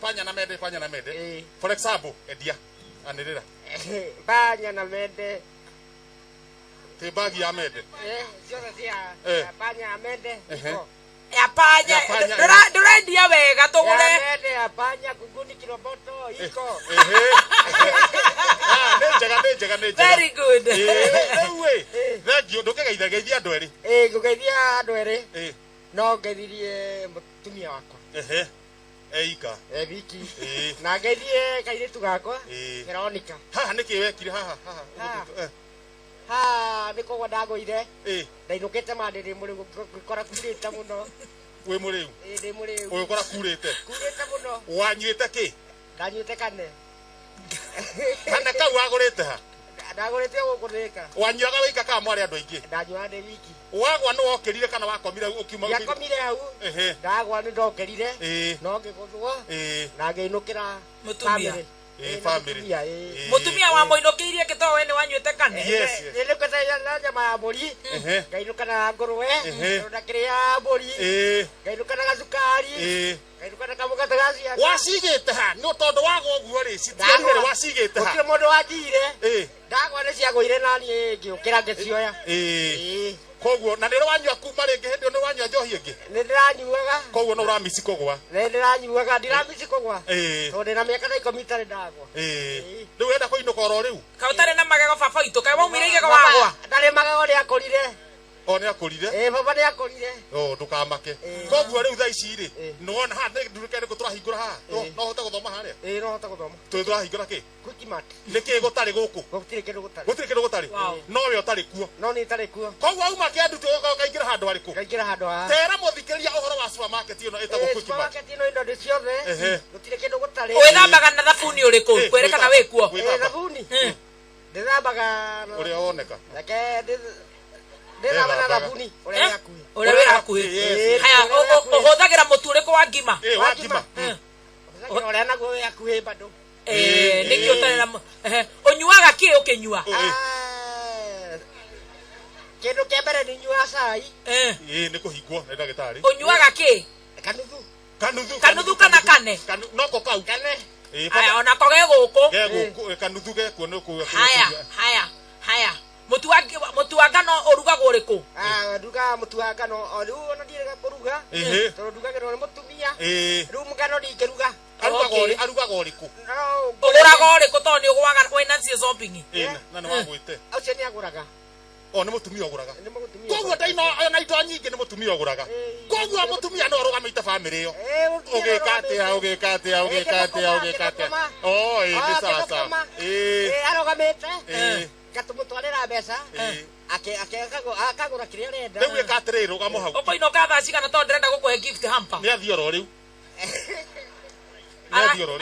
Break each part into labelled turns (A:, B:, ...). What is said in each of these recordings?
A: Panya na mede. For example, edia. Anirira.
B: Panya na mede.
A: Te bagi ya mede.
B: Sio sia. Panya mede.
C: Panya. Ndorendia wega tugure.
B: Mede panya kuguni kiroboto iko.
A: Njega.
C: Very good.
A: We. Thagio ndukegeithia andu eri.
B: Ngugeithia andu eri. No ngeithirie mutumia wakwa.
A: Eika.
B: Wiki. Na ngeithie kairitu gakwa. Veronica.
A: Haha niki wekire haha.
B: Niko wadagoire. Ndainukite mandiri muri gukora kurita muno.
A: We muriu.
B: Ndi muriu.
A: Uyu kora kurite.
B: Kurite muno.
A: Wanyuite ki?
B: Ndanyuite kane.
A: Kana kau wagurite ha?
B: Ndagurite gukurika.
A: Wanyuaga wika ka mwari andu aingi.
B: Ndanyua ndi wiki.
A: Wagwa no okirire kana wakomire ukiuma
B: ukiri. Yakomire hau. Ndagwa ni ndokerire. No ngiguthwo. Na ngeinukira
C: mutumia.
A: Family.
C: Mutumia wa moinokirie kitowe ni wanyuite kane.
A: Yes.
B: Nilikuta ya nyama ya mburi. Ngainuka na ngurwe. Ndakiria mburi. Ngainuka na gacukari. Ngainuka na kamugate gacia.
A: Wacigite ha no tondu wago uguo ri citianire wacigite ha.
B: Ukire mundu wajire. Ndagwa ni ciagwire nani ngiukira ngicioya.
A: Koguo na nero wanyua kuma ringi hindi no wanyua njohi ingi.
B: Ni ndiranyuaga.
A: Koguo no uramisi kugwa.
B: Ni ndiranyuaga ndiramisi kugwa. Tondu na miaka 10 tari ndagwa.
A: Riu wenda kuinuka oro riu.
C: Kautare na magego baba itu kai waumire igego wagwa.
B: Ndari magego ni akorire.
A: O ni akorire.
B: Baba ni akorire.
A: Ndukamake. Koguo riu thaa ici ri no wona ha ndurike ko turahingura ha. No hote guthoma haria.
B: No hote guthoma.
A: Turahingura ki?
B: Quick mat.
A: Niki gutari guku.
B: Gutire kindu gutari.
A: Gutire kindu gutari. No we utari kuo.
B: No ni tari kuo.
A: Koguo auma ki andu kaingira handu ariku.
B: Kaingira handu ha.
A: Tera muthikiria uhoro wa supermarket ino etagwo quick mat.
B: Supermarket ino indo ciothe. Gutire kindu gutari.
C: Withambaga na thabuni uriku. Kwerekana wi kuo.
B: Thabuni. Ndithambaga.
A: Uria woneka.
B: Reke ndithambaga na thabuni. Uria yakuhi.
C: Uria wi hakuhi. Haya uhuthagira mutu uriku wa ngima.
A: Wa ngima.
B: Uria naguo wi hakuhi bado.
C: Niki utari na unyuaga ki ukinyua.
B: Kindu kia mbere ni nyua cai.
A: Ni kuhingwo ni ndagitari.
C: Unyuaga ki? Kanuthu kana kane.
A: Noko kau.
B: Kane.
C: Aya ona koge guku.
A: Kanuthu ge kuo no ku.
C: Haya. Mutu wa ngano urugagwo uriku?
B: Nduga mutu wa ngano riu ona ndirega kuruga. Tondu ndugagirwo ni mutumia. Riu ngano ndingiruga.
A: Arugaga uriku?
C: Uguraga uriku tondu ni ugwaga wina cio shopping.
A: Na ni wagwite.
B: Ucio ni aguraga.
A: Ni mutumia uguraga. Koguo ndaina na indo nyingi ni mutumia uguraga. Koguo mutumia no arugamite family iyo. Ugika atia. Ni sawa.
B: Arugamite. Gatumutwarira mbeca. Akagura kiria arenda.
A: Riu ikatirira rugamo hau.
C: Ukoinoka thaa cigana tondu ndirenda gukuhe gift hamper.
A: Ni athio ro riu.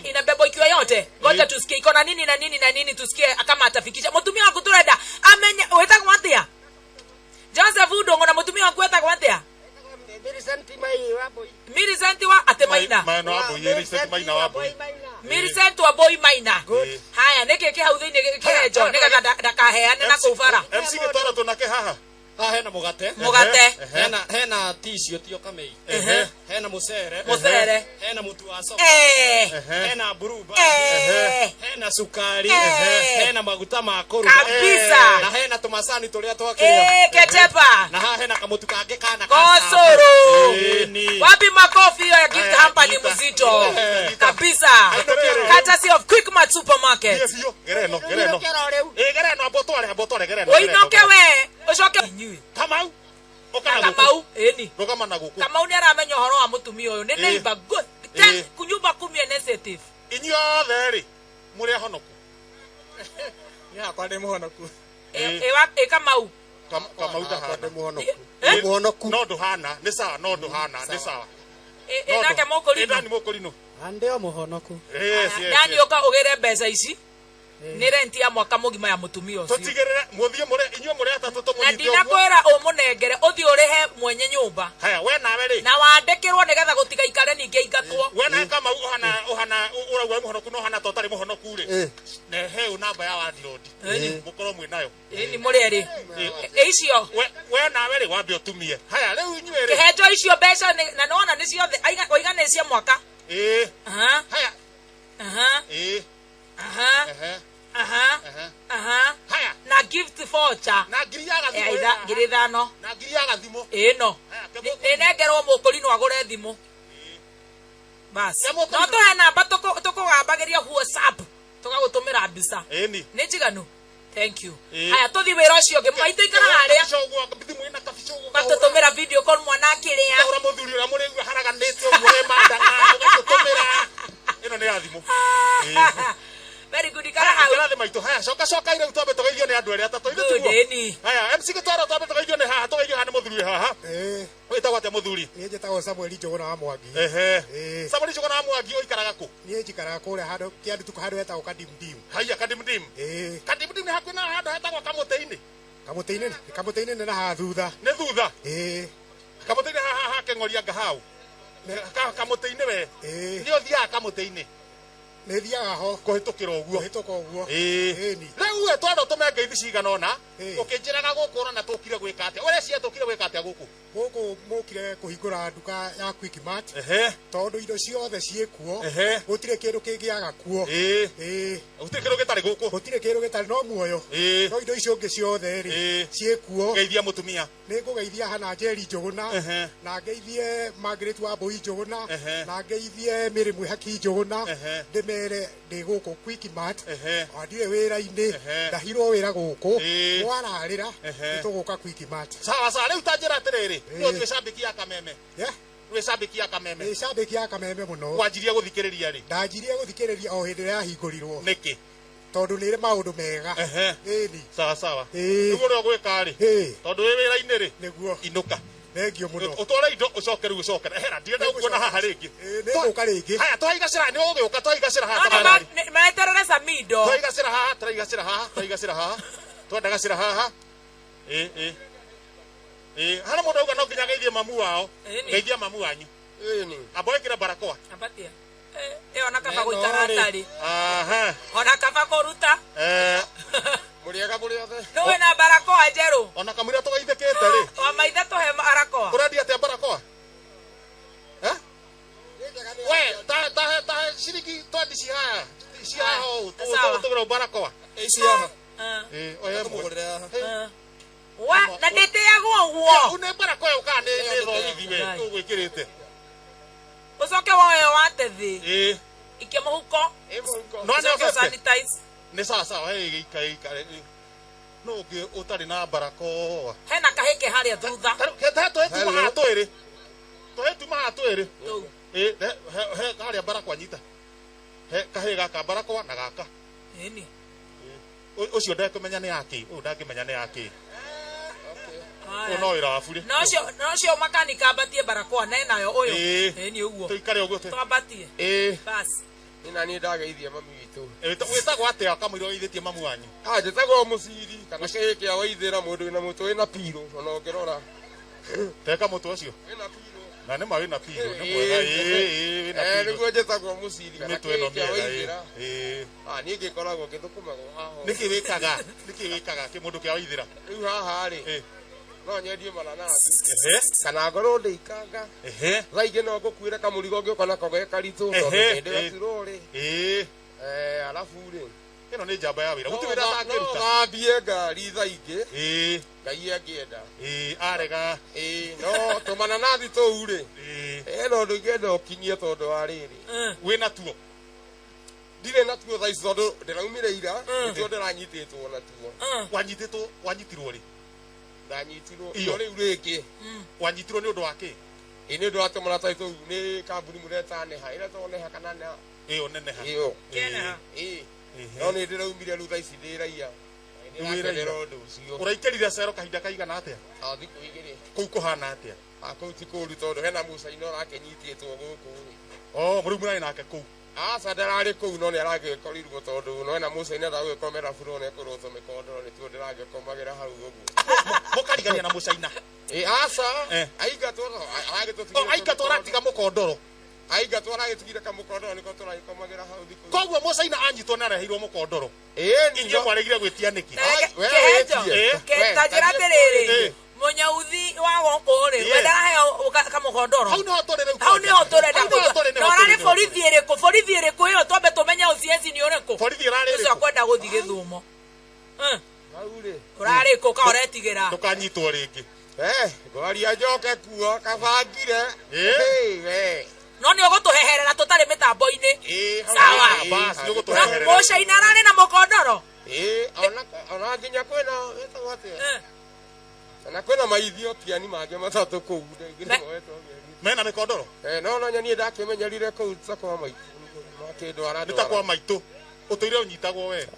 C: Inabeba ikiwa yote. Ngoja tusikie iko na nini tusikie kama atafikisha. Mutumia wangu turenda amenye wetagwo atia? Joseph Udongo na mutumia wangu wetagwo atia? Millicent wa Atemaina.
A: Maina wa boy, Millicent Maina wa boy.
C: Millicent wa boy Maina. Haya niki hau thiini kirejo nigetha ndakaheane na kuvara.
A: MC gitwara tunake haha.
D: Hena mugate. Hena tissue tio kamei. Hena mucere. Hena mutu wa sopa. Hena buruba. Hena sukari. Hena maguta ma kuruga.
C: Kabisa.
D: Na hena tumasani turia twakiria.
C: Ketepa.
D: Na hena kamutu kage kana
C: Kosoro. Wapi makofi ya gift hamper ni mzito. Kabisa. Courtesy of Quick Mart Supermarket.
A: Gereno. Gereno abotore gereno.
C: Oinoke we. Ocoke
A: Kamau.
C: Kamau eni.
A: Rugama na guku.
C: Kamau ni aramenya horo wa mutumia uyu ni neighbor good. Ten kunyumba 10 initiative.
A: Inyuothe ri muri ahonoku.
D: Ya kwa ndi muhonoku.
C: Kamau.
A: Kamau ta hana
D: muhonoku. Muhonoku.
A: No nduhana ni sawa ni sawa.
C: Nake mukurino.
A: Ndani mukurino.
D: Andeo muhonoku.
A: Yes.
C: Ndani uka ugere mbeca ici. Ni renti ya mwaka mugima ya mutumia ucio.
A: Tutigirire muthie muri inyuo muri atatu
C: na ndinakwira umunengere uthi urihe mwenye nyumba.
A: Haya we nawe ri.
C: Na wandikirwo nigetha gutiga ikare ninge ingatwo.
A: We na kama uhana uragwa muhonoku no hana totari muhonoku ri. Na heu namba ya wardroad. Mukoro mwi nayo.
C: Ni muri eri. Icio.
A: We nawe ri wambe utumie. Haya riu inyuo ri.
C: Kihejo icio mbeca na nona ni ciothe oigana cia mwaka.
A: haya haya
C: na gift voucher
A: na ngiri ya gathimo
C: ngiri thano
A: na ngiri ya gathimo
C: no nengerwo mũkũri no agũre thimũ basi no tũhe namba tũkũgambageria WhatsApp tũgagũtũmĩra mbica nĩ njiganu thank you haya tũthi wĩra ũcio ũngĩ maitũ ikara harĩa gatũtũmĩra video call mwana akĩrĩa
A: ora mũthuri ũrĩa mũrĩigua haraganĩte ũguo mandanga ũgatũtũmĩra ĩno nĩ ya thimũ
C: very good ikara hau
A: ĩrathi maitũ haya coka ire twambe tũgeithio nĩ andũ erĩ atatũ ithuĩ haya MC Gĩtwara twambe tũgeithio nĩ haha tũgeithio haha nĩ mũthuri haha wĩtagwo atĩa mũthuri
B: niĩ njĩtagwo Samuel Njũgũna wa Mwangi
A: Samuel Njũgũna wa Mwangi ũikaraga kũ
B: niĩ njikaraga kũrĩa handũ kĩandutu handũ hetagwo Kadimdim
A: haya Kadimdim Kadimdim nĩ hakuhĩ na handũ hetagwo Kamũtĩ-inĩ nĩ na haha thutha
B: nĩ
A: thutha Kamũtĩ-inĩ haha Keng'oria Ngahau Kamũtĩ-inĩ we nĩ ũthiaga Kamũtĩ-inĩ
B: nĩ thiaga ho
A: kũhĩtũkĩra ũguo rĩu we twenda ũtũme ngeithi cigana ũna ũkĩnjĩraga gũkũ ũrona tũkire gwĩka atĩa ũreciria tũkire gwĩka atĩa gũkũ
B: mũkire kũhingũra nduka ya Quickmart tondũ indo ciothe ciĩ kuo gũtirĩ kĩndũ kĩngĩaga kuo
A: gũtirĩ kĩndũ gĩtarĩ gũkũ
B: gũtirĩ kĩndũ gĩtarĩ no muoyo no indo icio ngĩ ciothe rĩ ciĩ kuo
A: geithia mũtumia
B: nĩ ngũgeithia hana Njeri Njũgũna na ngeithie Margaret Wambui Njũgũna na ngeithie Mĩrĩ Mwĩhaki Njũgũna ndĩmere ndĩ gũkũ Quickmart ndirĩ wĩra-inĩ ndahirwo wĩra gũkũ mwararĩra nĩtũgũka Quickmart
A: sawa rĩu ta njĩra atĩrĩrĩ nĩ ũtuĩ cambĩki ya Kameme nĩ cambĩki ya Kameme
B: nĩ cambĩki ya Kameme mũno
A: wanjirie gũthikĩrĩria rĩ
B: ndanjirie gũthikĩrĩria o hĩndĩ ĩrĩa yahingũrirwo
A: nĩkĩ
B: tondũ nĩ maũndũ mega ĩni
A: sawa nĩguo ũrĩa ũgwĩka rĩ tondũ wĩ wĩra-inĩ rĩ
B: nĩguo
A: inũka
B: thengio mũno
A: ũtware indo ũcoke rĩu ũcokere ehera ndirenda gũkuona haha rĩngĩ
B: nĩgũka rĩngĩ
A: haya twaigacĩra nĩ ũgĩũka twaigacĩra haha tabarari
C: meterere Samido
A: twaigacĩra haha twendagacĩra haha hana mũndũ auga no nginya geithie mamu wao geithia mamu wanyu amba wĩkĩre barakoa
C: ona kaba gũikara atarĩ ona kaba kũruta
A: mũrĩega mũrĩothe
C: nĩwe na barakoa njerũ
A: ona kamũira tũgeithĩkĩte rĩ
C: wa maithe tũhe barakoa
A: ũrendia atĩa barakoa we tahe ciringi 20 cihaha ũũ tũgũra barakoa
D: ici haha
C: wa na ndĩtĩagwo ũguo
A: nĩ barakoa ũkaa nĩ thogithi we ũgwĩkĩrĩte
C: ũcoke woyo wate thĩ ikia mũhuko
A: no nĩ
C: sanitize
A: nĩ sawa gĩika no ũngĩ ũtarĩ na barakoa
C: hena kahĩke harĩa thutha
A: tũhĩtuma haha twĩrĩ he harĩa barakoa nyita he kahĩ gaka barakoa na gaka ũcio ndekũmenya nĩ yakĩ ũyũ ndangĩmenya nĩ yakĩ ũyũ no wĩra wabu rĩ
C: nocio makanika ambatie barakoa nenayo ũyũ nĩ ũguo
A: tũikare ũguo
C: twambatie basi
E: ina ni ndageithia mami witũ
A: wĩtagwo atĩa kamũira ũgeithĩtie mamu wanyu
E: njĩtagwo Mũciri kana kĩhĩ kĩa Waithĩra mũndũ wĩna mũtwe wĩna pirũ ona ũngĩrora
A: teka mũtwe ũcio
E: wĩna pirũ
A: na nĩ ma wĩna pirũ nĩ mwega
E: nĩguo njĩtagwo Mũciri kana
A: mĩtwe ĩno
E: kĩhĩ kĩa Waithĩra
A: niĩ
E: ngĩkoragwo ngĩthũkũmagwo haha
A: nĩkĩ wĩkaga mũndũ kĩa Waithĩra
E: rĩu haha rĩ no nyendie mananathi kana ngorwo ndĩikanga thaa ingĩ no ngũkuĩre kamũrigo ngĩũka nako ge karitũ tondũ hĩndĩ gatirwo rĩ arabu rĩ
A: ĩno nĩ njamba ya wĩra gũtirĩ wĩra atangĩruta
E: thambie ngari thaa ingĩ ngai angĩenda
A: arega
E: no tũmananathi tũu rĩ hena ũndũ ingĩenda ũkinyie tondũ wa rĩrĩ
A: wĩna tuo
E: ndirĩ na tuo thaa ici tondũ ndĩraumire ira nĩkĩo ndĩranyitĩtwo na tuo
A: wanyitirwo rĩ
E: ndanyitirwo iyo rĩu rĩngĩ
A: wanyitirwo nĩ ũndũ wa kĩ
E: nĩ ũndũ wa tũmaratathi tũu nĩ kambuni mũreta Neha ĩrĩa to Neha kana
A: ĩyo nĩ Neha
E: no nĩ ndĩraumire rĩu thaa ici ndĩ raia nĩrakenera ũndũ ũcio
A: ũraikĩrire cero kahinda kaigana atĩa
E: thikũ igĩrĩ
A: kũu kũhana atĩa
E: kũu ti kũũru tondũ hena Mũcaina ũrakenyitĩtwo gũkũ
A: mũrĩu mũrarĩ nake kũu
E: aca ndararĩ kũu no nĩ aragĩkorirwo tondũ no hena Mũcaina ndagũgĩkomera bũrũ na ekũrotwo mĩkondoro nĩtuo ndĩragĩkomagĩra hau ũguo
A: mũkarigania na Mũcaina
E: aca
A: aingatwo aratiga mũkondoro
E: aingatwo aragĩtigire kamũkondoro nĩko tũragĩkomagĩra hau thikũ
A: koguo Mũcaina anyitwo nĩ areheirwo mũkondoro inyuĩ mwaregire gwĩtia nĩkĩ
C: ta njĩra atĩrĩrĩ Munyauthi wa gokore wenda heo kamugondoro
A: hau no tore reu
C: hau no tore na orare borithi iriku iyo twambe tumenye ucienzi ni uriku
A: borithi rari
C: ucio kwenda guthi githumo
E: hau ri
C: urari ku ka uretigira
A: tukanyitwo ringi
E: ngwaria njoke kuo kabangire
C: no ni ugutuheherera tutari mitambo-ini sawa
A: basi ni ugutuheherera
C: mucaina arari na mukondoro
E: ona nginya kwina wetagwo atia na kwina maithio tiani mangĩ matatũ kũu
A: mena mikondoro
E: no nyoni ndakimenyerire kũu takwa maitũ makĩndwara
A: nitakwa maitũ utuire unyitagwo we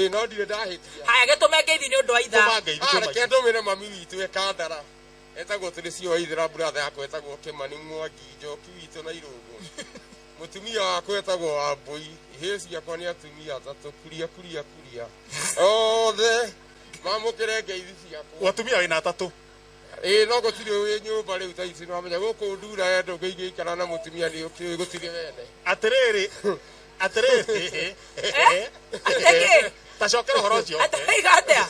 E: no ndirĩ ndahĩtia
C: haya gĩtũme ngeithi nĩ ũndũ wa itha
E: reke ndũmĩre mami witũ ekandara etagwo tũrĩ cio waithĩra buratha yakwa etagwo Kĩmani Mwangi Njoki witũ na Irũngũ mutumia wakwa etagwo Wambui ihĩĩ ciakwa nĩ atumia atatũ kuria othe mamũkĩre ngeithi ciakwa
A: watumia wĩna atatũ
E: no gũtirĩ wĩ nyũmba rĩu ta ici nĩwamenya gũkũ ndura ndũngĩigĩikara na mũtumia nĩ ũkĩũĩ gũtirĩ wene
A: atĩrĩrĩ tacokera ũhoro ũcio
C: ataiga atĩa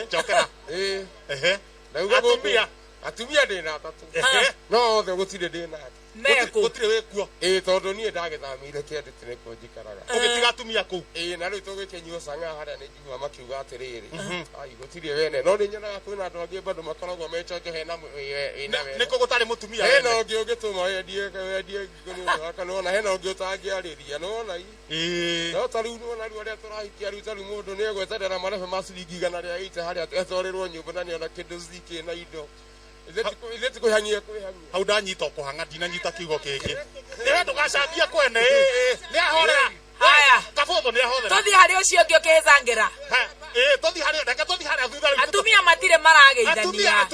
A: njokera
E: atumia ndĩna atatũ no othe gũtirĩ ndĩna
A: gũtirĩ wĩkuo
E: tondũ niĩ ndagĩthamĩire Kĩendeti nĩkuo njikaraga
A: ũgĩtiga atumia kũu
E: na rĩu tũgĩkĩnyua cang'a harĩa nĩ njigua makiuga atĩrĩrĩ gũtirĩ wene no nĩ nyonaga kwĩna andũ angĩ bado makoragwo meconjo hena wĩna wene
A: nĩkũ gũtarĩ mũtumia
E: hena ũngĩ ũngĩtũma wendie ngigo nĩ ũndũ waka nĩwona hena ũngĩ ũtangĩarĩria nĩwona no ta rĩu nĩwona rĩu arĩa tũrahikia rĩu ta rĩu mũndũ nĩ egweterera marebe ma ciringi 100 rĩa ite harĩa etwarĩrwo nyũmba na nĩona kĩndũ cikĩ na indo ithe ti kwĩhanyia
A: hau ndanyita ũkũhanga ndinanyita kiugo kĩngĩ nĩwe ndũgacambia kwene nĩ ahorera
C: haya
A: kabũthũ nĩ ahorera
C: tũthiĩ harĩ ũcio ũngĩ ũkĩhĩcangĩra
A: tũthiĩ harĩa thutha
C: atumia matirĩ marageithania